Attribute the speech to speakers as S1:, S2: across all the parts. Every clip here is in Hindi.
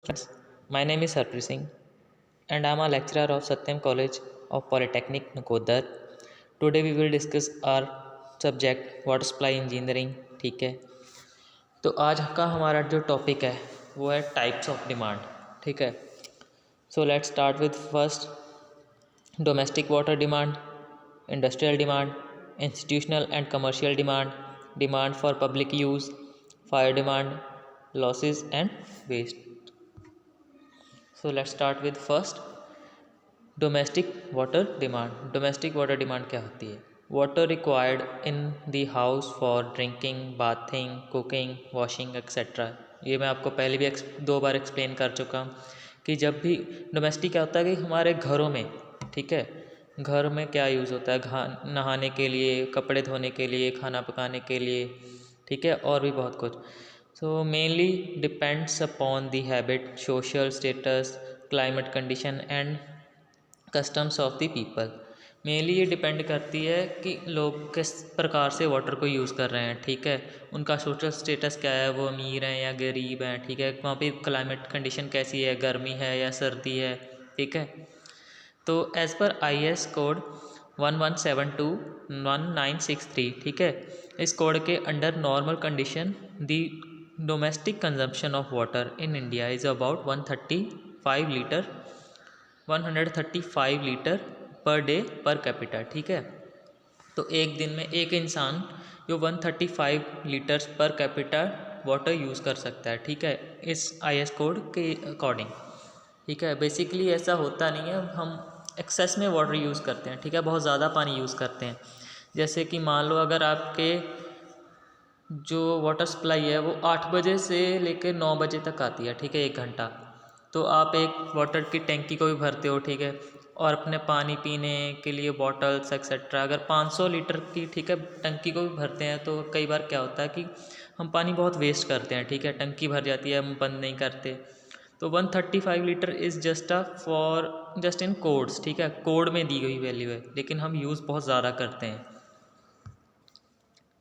S1: Friends, my name is Harpreet Singh and I am a lecturer of Satyam College of Polytechnic Nakodar. Today we will discuss our subject water supply engineering. ठीक है, तो आज का हमारा जो टॉपिक है वो है टाइप्स ऑफ डिमांड. ठीक है, so let's start with first domestic water demand, industrial demand, institutional and commercial demand, demand for public use, fire demand, losses and waste. So let's start with first domestic water demand. Domestic water demand क्या होती है? Water required in the house for drinking, bathing, cooking, washing etc. ये मैं आपको पहले भी 2 बार एक्सप्लेन कर चुका हूँ कि जब भी डोमेस्टिक क्या होता है कि हमारे घरों में, ठीक है, घर में क्या यूज़ होता है, नहाने के लिए, कपड़े धोने के लिए, खाना पकाने के लिए, ठीक है, और भी बहुत कुछ. So mainly depends upon the habit, social status, climate condition and customs of the people. Mainly ये डिपेंड करती है कि लोग किस प्रकार से वाटर को यूज़ कर रहे हैं. ठीक है, उनका सोशल स्टेटस क्या है, वो अमीर हैं या गरीब हैं. ठीक है, वहाँ पे क्लाइमेट कंडीशन कैसी है, गर्मी है या सर्दी है. ठीक है, तो एज़ पर IS कोड 11721963, ठीक है, इस कोड के under normal condition the domestic consumption of water in India is about 135 litre per day per capita. ठीक है, तो एक दिन में एक इंसान जो 135 litres per capita water use कर सकता है. ठीक है, इस IS कोड के अकॉर्डिंग. ठीक है, बेसिकली ऐसा होता नहीं है, हम एक्सेस में वाटर यूज़ करते हैं. ठीक है, बहुत ज़्यादा पानी यूज़ करते हैं. जैसे कि मान लो अगर आपके जो वाटर सप्लाई है वो 8 बजे से लेकर 9 बजे तक आती है. ठीक है, 1 घंटा, तो आप एक वाटर की टैंकी को भी भरते हो. ठीक है, और अपने पानी पीने के लिए बॉटल्स एक्सेट्रा अगर 500 लीटर की, ठीक है, टंकी को भी भरते हैं तो कई बार क्या होता है कि हम पानी बहुत वेस्ट करते हैं. ठीक है, टंकी भर जाती है, हम बंद नहीं करते. तो 135 litre is just in codes. ठीक है, कोड में दी गई वैल्यू है, लेकिन हम यूज़ बहुत ज़्यादा करते हैं.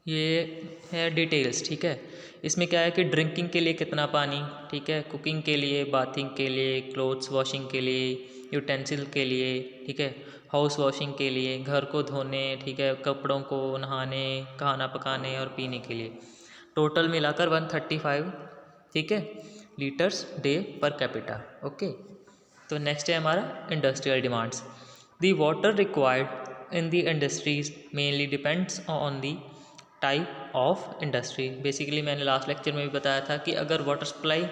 S1: ये है डिटेल्स. ठीक है, इसमें क्या है कि ड्रिंकिंग के लिए कितना पानी, ठीक है, कुकिंग के लिए, बाथिंग के लिए, क्लोथ्स वॉशिंग के लिए, यूटेंसिल के लिए, ठीक है, हाउस वॉशिंग के लिए, घर को धोने, ठीक है, कपड़ों को नहाने, खाना पकाने और पीने के लिए, टोटल मिलाकर 135, ठीक है, litres day per capita. Okay, तो नेक्स्ट है हमारा industrial demands. The water required in the industries mainly depends on the type of industry. Basically मैंने लास्ट लेक्चर में भी बताया था कि अगर वाटर सप्लाई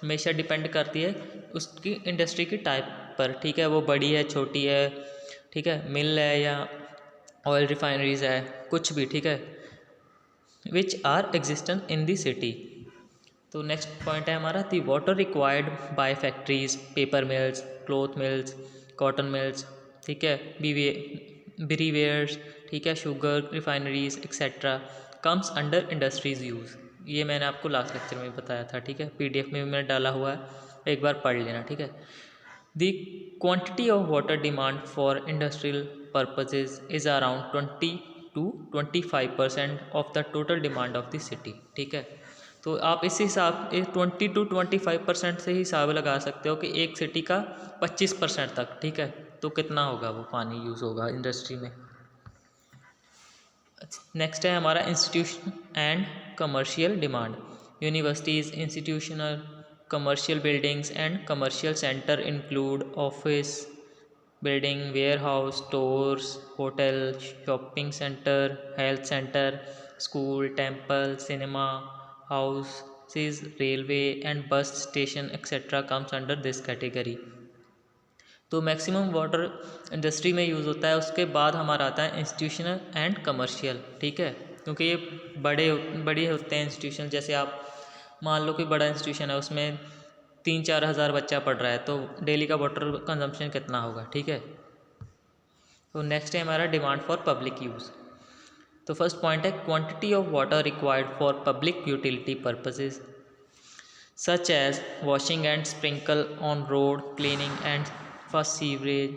S1: हमेशा डिपेंड करती है उसकी इंडस्ट्री की टाइप पर. ठीक है, वो बड़ी है, छोटी है, ठीक है, मिल है या ऑयल रिफाइनरीज है, कुछ भी. ठीक है, which are existent in the city. तो नेक्स्ट पॉइंट है हमारा the water required by factories, paper mills, cloth mills, cotton mills, ठीक है, ब्रीवेयर्स, ठीक है, sugar refineries etcetera comes under industries use. ये मैंने आपको लास्ट लेक्चर में बताया था. ठीक है, PDF में भी मैंने डाला हुआ है, एक बार पढ़ लेना. ठीक है, the quantity of water demand for industrial purposes is around 20 to 25% of the total demand of the city. ठीक है, तो आप इस हिसाब 20 to 25% से ही हिसाब लगा सकते हो कि एक सिटी का 25% तक. ठीक है, तो कितना होगा वो पानी यूज़ होगा इंडस्ट्री में. नेक्स्ट है हमारा institution and commercial demand. Universities, institutional, commercial buildings and commercial centre include office building, warehouse, stores, hotel, shopping centre, health centre, school, temple, cinema, houses, railway and bus station etcetera comes under this category. तो मैक्सिमम वाटर इंडस्ट्री में यूज़ होता है. उसके बाद हमारा आता है इंस्टीट्यूशनल एंड कमर्शियल. ठीक है, क्योंकि ये बड़े होते हैं इंस्टीट्यूशन. जैसे आप मान लो कि बड़ा इंस्टीट्यूशन है, उसमें 3-4 हज़ार बच्चा पढ़ रहा है, तो डेली का वाटर कंजम्पशन कितना होगा. ठीक है, तो नेक्स्ट है हमारा डिमांड फॉर पब्लिक यूज़. तो फर्स्ट पॉइंट है quantity of water required for public utility purposes such as washing and sprinkle on road, cleaning and for sewerage,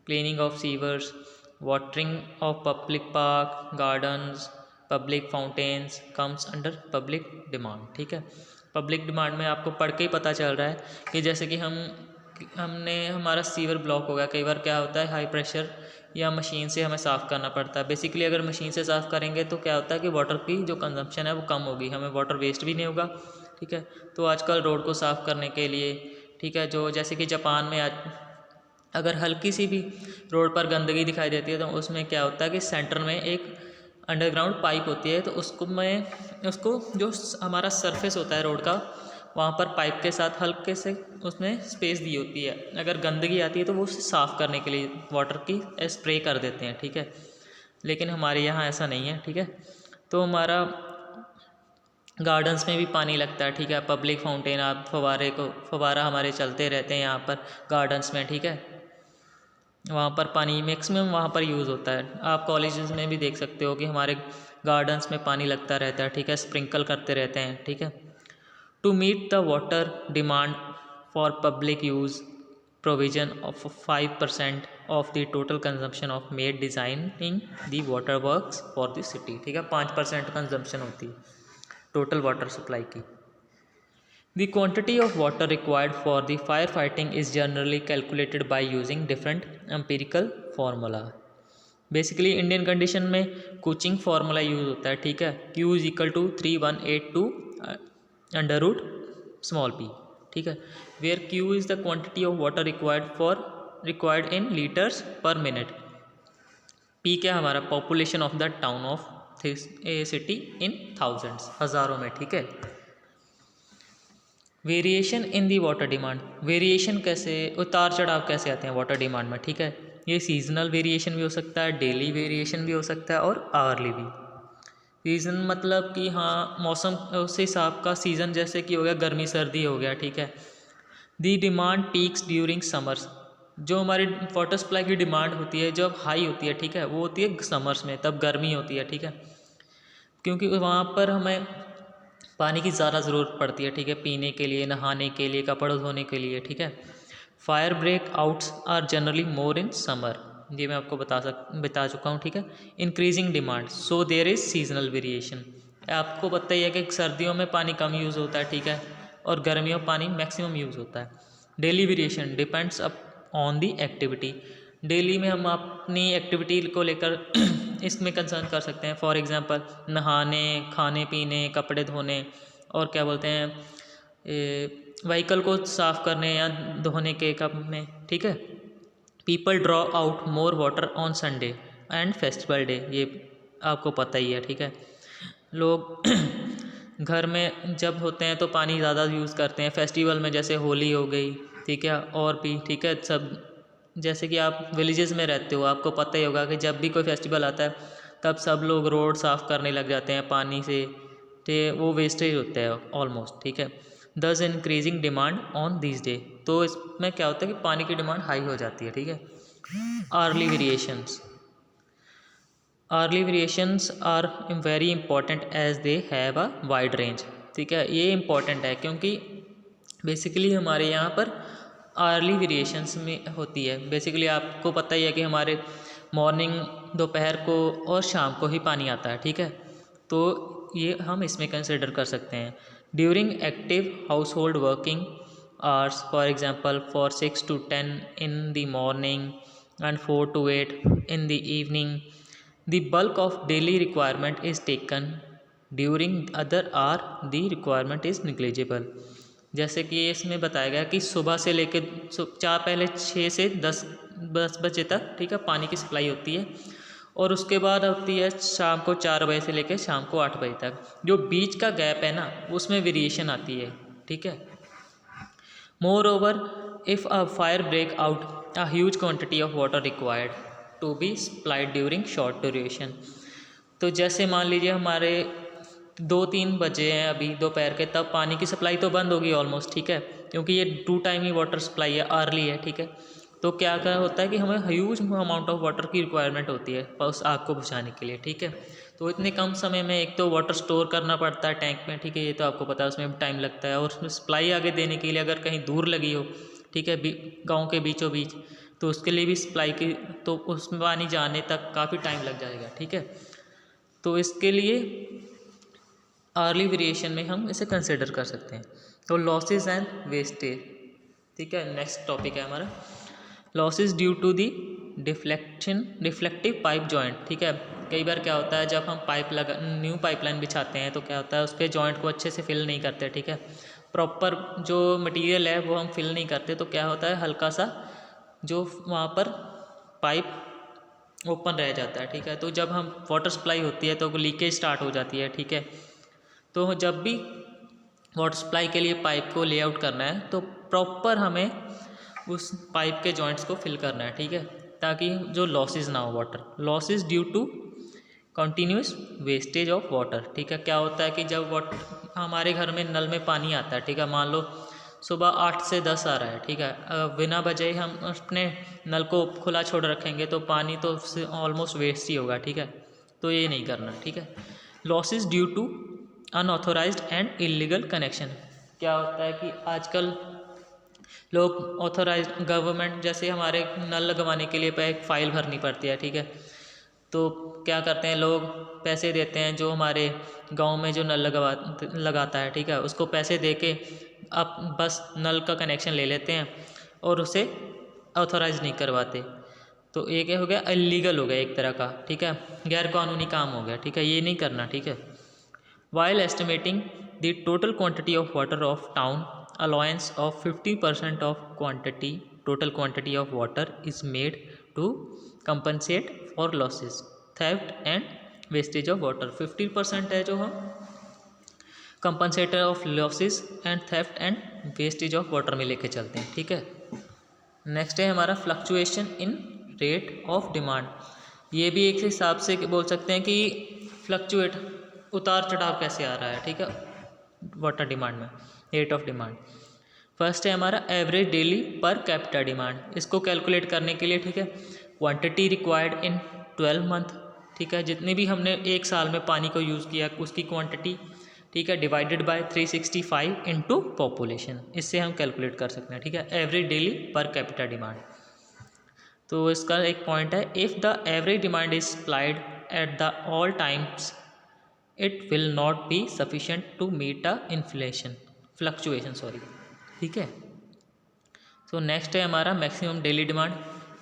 S1: cleaning of sewers, watering of public park, gardens, public fountains comes under public demand. ठीक है, पब्लिक डिमांड में आपको पढ़ के ही पता चल रहा है कि जैसे कि हमने हमारा सीवर ब्लॉक हो गया, कई बार क्या होता है हाई प्रेशर या मशीन से हमें साफ़ करना पड़ता है। बेसिकली अगर मशीन से साफ़ करेंगे तो क्या होता है कि वाटर की जो कंजम्पशन है वो कम होगी, हमें वाटर वेस्ट भी नहीं होगा, ठीक है। तो आजकल रोड को साफ़ करने के लिए, ठीक है, जो जैसे कि जापान में आज अगर हल्की सी भी रोड पर गंदगी दिखाई देती है तो उसमें क्या होता है कि सेंटर में एक अंडरग्राउंड पाइप होती है, तो उसको जो हमारा सरफेस होता है रोड का, वहाँ पर पाइप के साथ हल्के से उसमें स्पेस दी होती है। अगर गंदगी आती है तो वो उसे साफ़ करने के लिए वाटर की स्प्रे कर देते हैं, ठीक है। लेकिन हमारे यहाँ ऐसा नहीं है, ठीक है। तो हमारा गार्डन्स में भी पानी लगता है, ठीक है। पब्लिक फाउंटेन, आप फव्वारा हमारे चलते रहते हैं यहाँ पर गार्डन्स में, ठीक है। वहाँ पर पानी मैक्सिमम वहाँ पर यूज़ होता है। आप कॉलेजेस में भी देख सकते हो कि हमारे गार्डन्स में पानी लगता रहता है, ठीक है, स्प्रिंकल करते रहते हैं, ठीक है। To meet the water demand for public use provision of 5% of the total consumption of made designing the water works for the city, ठीक है। 5% कंजम्पशन होती है टोटल वाटर सप्लाई की। The quantity of water required for the firefighting is generally calculated by using different empirical formula. Basically Indian condition में कुचिंग फार्मूला यूज़ होता है, ठीक है। Q is equal to 3182 under root small p, ठीक है। Where Q is the quantity of water required in litres per minute. P क्या हमारा population of the town of a city in thousands, हज़ारों में, ठीक है। Variation in the water demand, variation कैसे, उतार चढ़ाव कैसे आते हैं वाटर डिमांड में, ठीक है। ये सीजनल वेरिएशन भी हो सकता है, डेली वेरिएशन भी हो सकता है और आवरली भी। सीजन मतलब कि हाँ मौसम उस हिसाब का सीज़न, जैसे कि हो गया गर्मी सर्दी हो गया, ठीक है। दी डिमांड पीक्स ड्यूरिंग समर्स, जो हमारी वाटर सप्लाई की डिमांड होती है जब हाई होती है, ठीक है, वो होती है समर्स में, तब गर्मी होती है, ठीक है। क्योंकि वहाँ पर हमें पानी की ज़्यादा ज़रूरत पड़ती है, ठीक है, पीने के लिए, नहाने के लिए, कपड़े धोने के लिए, ठीक है। Fire break outs are generally more in summer, ये मैं आपको बता चुका हूँ, ठीक है। Increasing demand, so there is seasonal variation, आपको पता ही है कि सर्दियों में पानी कम यूज़ होता है, ठीक है, और गर्मियों में पानी मैक्सिमम यूज़ होता है। Daily variation depends up on the activity, daily में हम अपनी एक्टिविटी को लेकर इसमें कंसर्न कर सकते हैं। फॉर एग्जांपल नहाने, खाने पीने, कपड़े धोने, और क्या बोलते हैं व्हीकल को साफ़ करने या धोने के कप में, ठीक है। People draw out more water on Sunday and festival day, ये आपको पता ही है, ठीक है। लोग घर में जब होते हैं तो पानी ज़्यादा यूज़ करते हैं, फेस्टिवल में जैसे होली हो गई, ठीक है, और भी, ठीक है। सब जैसे कि आप विलेजेस में रहते हो, आपको पता ही होगा कि जब भी कोई फेस्टिवल आता है तब सब लोग रोड साफ़ करने लग जाते हैं पानी से, तो वो वेस्टेज होता है ऑलमोस्ट, ठीक है। दस increasing demand on this day, तो इसमें क्या होता है कि पानी की डिमांड हाई हो जाती है, ठीक है। Early variations, early variations are very important as they have a wide range, ठीक है। ये इंपॉर्टेंट है क्योंकि बेसिकली हमारे यहाँ पर अर्ली वेरिएशंस में होती है। बेसिकली आपको पता ही है कि हमारे मॉर्निंग, दोपहर को और शाम को ही पानी आता है, ठीक है। तो ये हम इसमें कंसिडर कर सकते हैं। During active house hold working hours, for example for 6 to 10 in the morning and 4 to 8 in the evening, the bulk of daily requirement is taken. During other hour the requirement is negligible. जैसे कि इसमें बताया गया कि सुबह से लेकर पहले 6 से 10 बजे तक, ठीक है, पानी की सप्लाई होती है, और उसके बाद होती है शाम को 4 बजे से लेकर शाम को 8 बजे तक। जो बीच का गैप है ना, उसमें वेरिएशन आती है, ठीक है। Moreover, if a fire break out, a huge quantity of water required to be supplied during short duration. तो जैसे मान लीजिए हमारे 2-3 बजे हैं अभी दोपहर के, तब पानी की सप्लाई तो बंद होगी ऑलमोस्ट, ठीक है, क्योंकि ये 2 टाइम ही वाटर सप्लाई है, अर्ली है, ठीक है। तो क्या क्या होता है कि हमें ह्यूज अमाउंट ऑफ वाटर की रिक्वायरमेंट होती है उस आग को बुझाने के लिए, ठीक है। तो इतने कम समय में एक तो वाटर स्टोर करना पड़ता है टैंक में, ठीक है, ये तो आपको पता है, उसमें टाइम लगता है, और उसमें सप्लाई आगे देने के लिए अगर कहीं दूर लगी हो, ठीक है, गाँव के बीचों बीच, तो उसके लिए भी सप्लाई की, तो उसमें पानी जाने तक काफ़ी टाइम लग जाएगा, ठीक है। तो इसके लिए अर्ली वेरिएशन में हम इसे कंसिडर कर सकते हैं। तो लॉसेस एंड वेस्टेज, ठीक है। नेक्स्ट टॉपिक है हमारा losses due to the reflective pipe joint, ठीक है। कई बार क्या होता है जब हम न्यू पाइपलाइन बिछाते हैं तो क्या होता है उस पर जॉइंट को अच्छे से फिल नहीं करते, ठीक है। प्रॉपर जो मटेरियल है वो हम फिल नहीं करते तो क्या होता है हल्का सा जो वहाँ पर पाइप ओपन रह जाता है, ठीक है। तो जब हम वाटर सप्लाई होती है तो लीकेज स्टार्ट हो जाती है, ठीक है। तो जब भी वाटर सप्लाई के लिए पाइप को लेआउट करना है तो प्रॉपर हमें उस पाइप के जॉइंट्स को फिल करना है, ठीक है, ताकि जो लॉसेस ना हो water. Losses due to continuous wastage of water, ठीक है। क्या होता है कि जब हमारे घर में नल में पानी आता है, ठीक है, मान लो सुबह 8 से 10 आ रहा है, ठीक है, बिना वजह हम अपने नल को खुला छोड़ रखेंगे तो पानी तो ऑलमोस्ट वेस्ट ही होगा, ठीक है। तो ये नहीं करना, ठीक है। Losses due to unauthorised and illegal connection, क्या होता है कि आजकल लोग ऑथोराइज गवर्नमेंट जैसे हमारे नल लगवाने के लिए एक फ़ाइल भरनी पड़ती है, ठीक है। तो क्या करते हैं लोग पैसे देते हैं, जो हमारे गांव में जो नल लगाता है, ठीक है, उसको पैसे दे के अब बस नल का कनेक्शन ले लेते हैं और उसे ऑथोराइज नहीं करवाते। तो ये क्या हो गया, इलीगल हो गया एक तरह का, ठीक है, गैर कानूनी काम हो गया, ठीक है। ये नहीं करना, ठीक है। While estimating the total quantity of water of town, allowance of 50% of total quantity of water is made to compensate for losses, theft and wastage of water। 50% है जो हम compensator of losses and theft and wastage of water में लेके चलते हैं, ठीक है। नेक्स्ट है हमारा fluctuation in rate of demand. ये भी एक हिसाब से बोल सकते हैं कि फ्लक्चुएट उतार चढ़ाव कैसे आ रहा है, ठीक है, वाटर डिमांड में, रेट ऑफ डिमांड। फर्स्ट है हमारा average daily per capita demand. इसको कैलकुलेट करने के लिए, ठीक है, क्वांटिटी रिक्वायर्ड इन 12 मंथ, ठीक है, जितने भी हमने एक साल में पानी को यूज़ किया उसकी क्वांटिटी, ठीक है, डिवाइडेड बाय 365 इंटू पॉपुलेशन, इससे हम कैलकुलेट कर सकते हैं, ठीक है, average daily per capita demand. तो इसका एक पॉइंट है, if the average demand is supplied at the all times it will not be sufficient to meet a inflation fluctuation, sorry, ठीक है। तो नेक्स्ट है हमारा मैक्सिमम डेली डिमांड।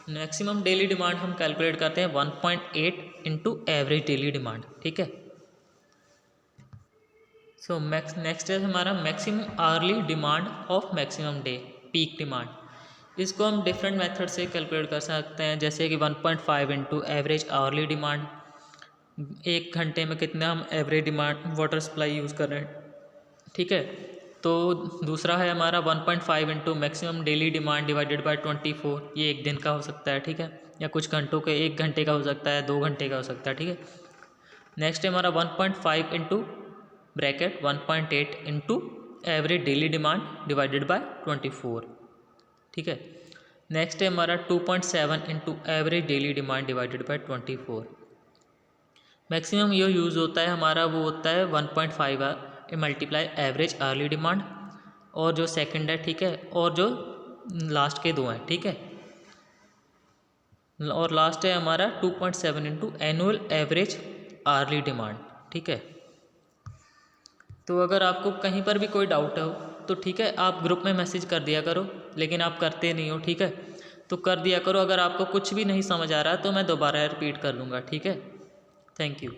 S1: मैक्सिमम डेली डिमांड हम कैलकुलेट करते हैं 1.8 इंटू एवरेज डेली डिमांड, ठीक है। सो नेक्स्ट है हमारा maximum hourly demand of maximum day peak demand. इसको हम डिफरेंट मेथड से कैलकुलेट कर सकते हैं, जैसे कि 1.5 इंटू एवरेज आवर्ली डिमांड, एक घंटे में कितना हम average demand water supply use कर रहे हैं, ठीक है। तो दूसरा है हमारा 1.5 into maximum daily demand divided by 24, ये एक दिन का हो सकता है, ठीक है, या कुछ घंटों के, 1 घंटे का हो सकता है, 2 घंटे का हो सकता है, ठीक है। नेक्स्ट है हमारा 1.5 into bracket 1.8 into average daily demand divided by 24, ठीक है। नेक्स्ट है हमारा 2.7 into average daily demand divided by 24। Maximum ये यूज़ होता है हमारा, वो होता है 1.5 मल्टीप्लाई एवरेज अर्ली डिमांड, और जो सेकंड है, ठीक है, और जो लास्ट के दो हैं, ठीक है। और लास्ट है हमारा 2.7 into annual average early demand, ठीक है। तो अगर आपको कहीं पर भी कोई डाउट हो तो ठीक है, आप ग्रुप में मैसेज कर दिया करो, लेकिन आप करते नहीं हो, ठीक है, तो कर दिया करो। अगर आपको कुछ भी नहीं समझ आ रहा तो मैं दोबारा रिपीट कर लूँगा, ठीक है। Thank you.